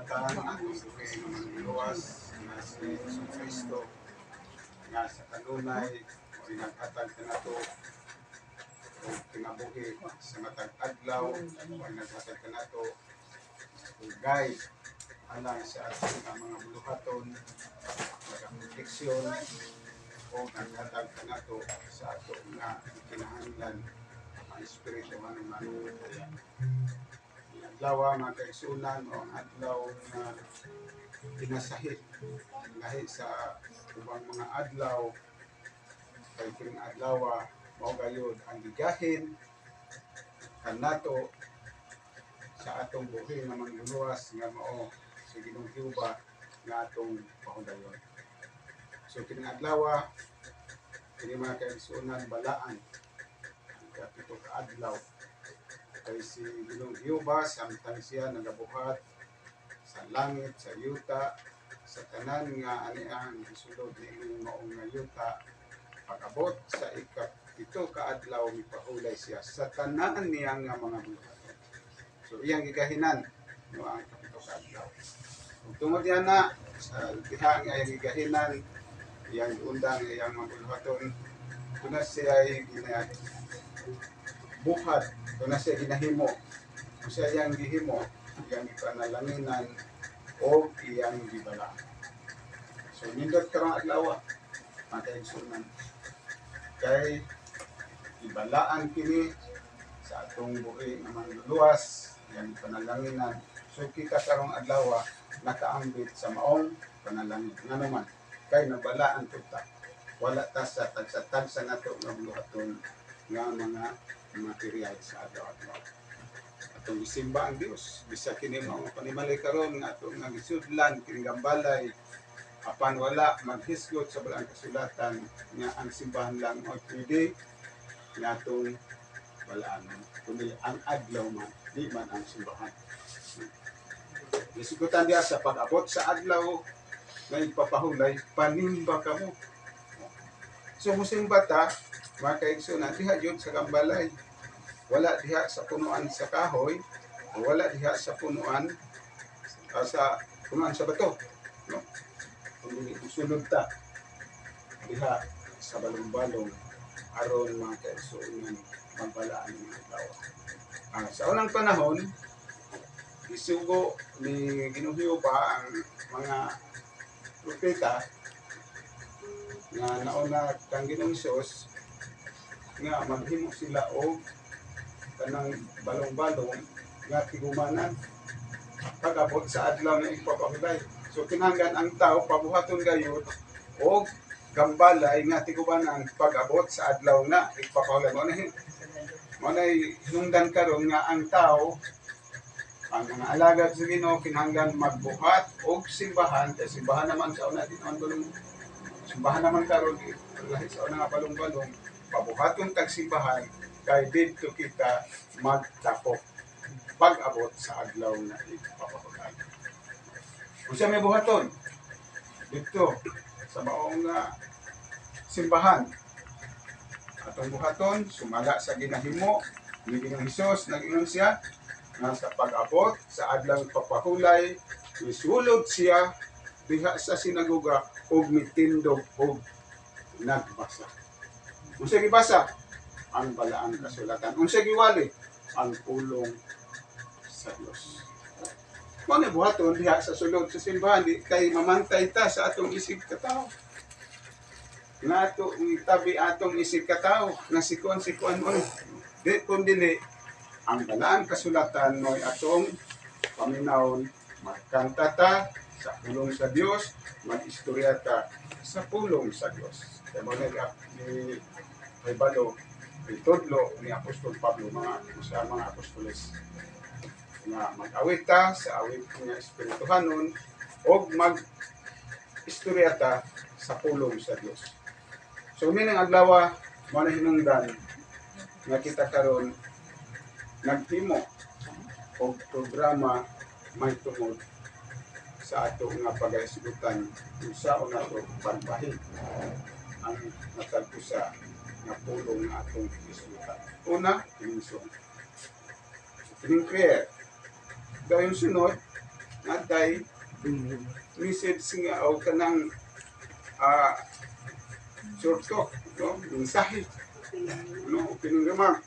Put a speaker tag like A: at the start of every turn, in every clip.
A: kasulatan atong buhi nga manluwas nga si Jesus Kristo nga sa kanunay o nag-atag kanato o kinabuhi sa matag adlaw o nag-atag kanato o guide alang sa ating mga buluhaton nag-proteksyon o nag-atag kanato sa ato nga kinahanglan ang espiritu nga manunaya. Adlaw mga kaigsunan o ang adlaw nga pinasahit lahi sa ubang mga adlaw kay kining adlaw mao gayud ang gigahin kanato sa atong buhi nga manluluwas nga mao sa Ginoong Jehova nga atong pahugayon. So kining adlaw kini mga kaigsunan balaan ang kapito ka adlaw kay si Ginoong Jehova samtang siya nagabuhat sa langit, sa yuta, sa tanan nga aniang gisulod niini maong nga yuta pag-abot sa ikapito ka adlaw mipahulay siya sa tanan niya nga mga buluhaton. So iyang gigahinan no ang kapito ka adlaw. Ug tungod yan na sa diha nga iyang gigahinan iyang undang iyang mga buluhaton kuna siya ay buhat, kuna siya ginahimo, kung siya iyang gihimo, iyang ipanalanginan o iyang gibala. So nindot karong adlaw mga kaigsunan kay ibalaan kini sa atong buhi nga manluluwas iyang ipanalanginan. So kita karong adlaw nakaambit sa maong panalangin nga naman kay nabalaan kita wala ta sa tagsa-tagsa nato nga buluhaton nga mga material sa adlaw-adlaw. Atong isimba ang Dios bisa kini mao panimalay karon nga atong nagisudlan kini gambalay apan wala maghisgot sa balang kasulatan nga ang simbahan lang o pwede nga atong balaan kundi ang adlaw man di man ang simbahan. Isigutan diya sa pag-abot sa adlaw nga ipapahulay panimba kamo. So musimba ta mga kaigsunan diha jud sa gambalay. Wala diha sa punuan sa kahoy o wala diha sa punuan sa bato. No? Kung sulod ta diha sa balong-balong aron mga kaigsunan magbalaan ng adlaw. Sa unang panahon isugo ni Ginoong Jehova ang mga propeta nga nauna kang Ginoong Hesus nga maghimo sila og kanang balong-balong nga tigumanan pag-abot sa adlaw nga ipapahulay. So kinahanglan ang tao pabuhaton gayud og gambalay nga tigumanan pag-abot sa adlaw nga ipapahulay. Mo na hinungdan karon nga ang tao ang mga alagad sa Ginoo kinahanglan magbuhat og simbahan kay simbahan naman sa una din ang balong simbahan naman karon lahi sa una nga balong-balong pabuhaton tag simbahan kay didto kita magtapok pag-abot sa adlaw nga ipapahulay. Kung siya may buhaton dito sa maong simbahan atong buhaton sumala sa ginahimo ni Ginoong Hesus nag-ingon siya nga sa pag-abot sa adlaw ipapahulay isulod siya diha sa sinagoga og mitindog og nagbasa. Unsa gibasa? Ang balaang kasulatan. Unsa giwali? Ang pulong sa Dios. Mao ni buhaton diha sa sulod sa simbahan di kay mamantay ta sa atong isig katao. Nga ato itabi atong isig katao nga sikuan mo. Di kundi ang balaang kasulatan mo'y atong paminawon magkanta ta sa pulong sa Dios, mag-istorya ta sa pulong sa Dios. Kaya mo ni Balo, itudlo ni Apostol Pablo sa mga apostoles nga mag-awit ta sa awit nga espirituhanon o mag-istorya ta sa pulong sa Dios. So minang adlaw mo na hinungdan nga kita karon nagtimo o programa may tungod sa ato nga pag-aisgutan kung saan nato pagbahin ang natagpusa nga pulong nga atong isgutan. Una, kining prayer. Gayong sunod, natay message nga o kanang ah short talk, no? Mensahe, no? Opening remark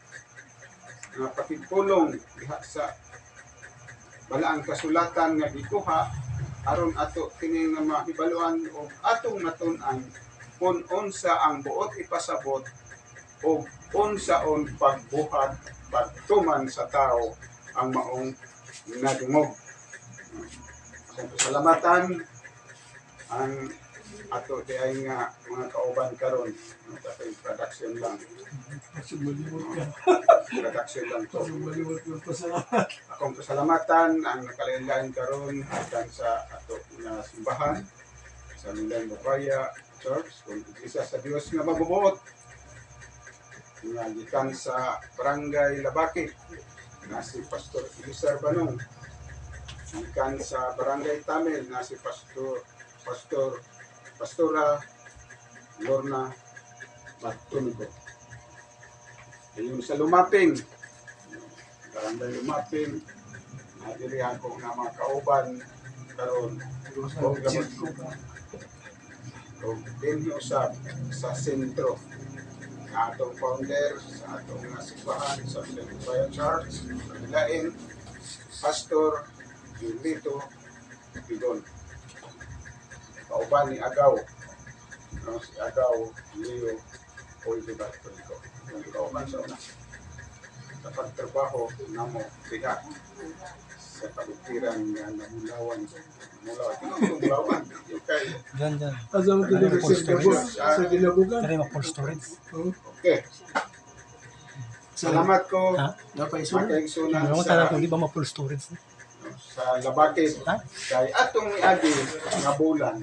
A: nga pakigpulong diha sa balaang kasulatan nga gikuha aron ato kini nga mahibaluan o atong natun-an kung unsa ang buot ipasabot o unsaon pagbuhat pagtuman sa tao ang maong nadungog. So, salamatan ang ato di ay nga mga kauban karon katong production lang. Production lang to. Akong pasalamatan ang nakalain-lain karon akan sa ato nga simbahan sa Milan Bapaya Church kung isa sa Dios nga mabubuot nga gikan sa Barangay Labaki na si Pastor Elisar Banong, gikan sa Barangay Tamil na si Pastora Lorna Bartunico. Ayun sa Lumaping, Barangay Lumaping, nadirihan ko nga mga kauban karon o din usab sa sentro nga atong founder sa atong nga simbahan sa Milan Church, lain Pastor Julito Pigon. Kauban ni Agaw, no, si Agaw Leo Poldo Bartolico. Yung kauban sa una sa pagtrabaho namo diha sa kabutiran nga namulawan mulawan yung kay
B: Asam kita sa Ginabugan.
C: Kaya mag-full storage.
A: okay. Salamat ko
B: Dapat isun.
A: makaigsunan
C: Ano
A: sa
C: talaga di ba mag-full storage?
A: sa Labakit
C: Ha?
A: kay atong miagi nga bulan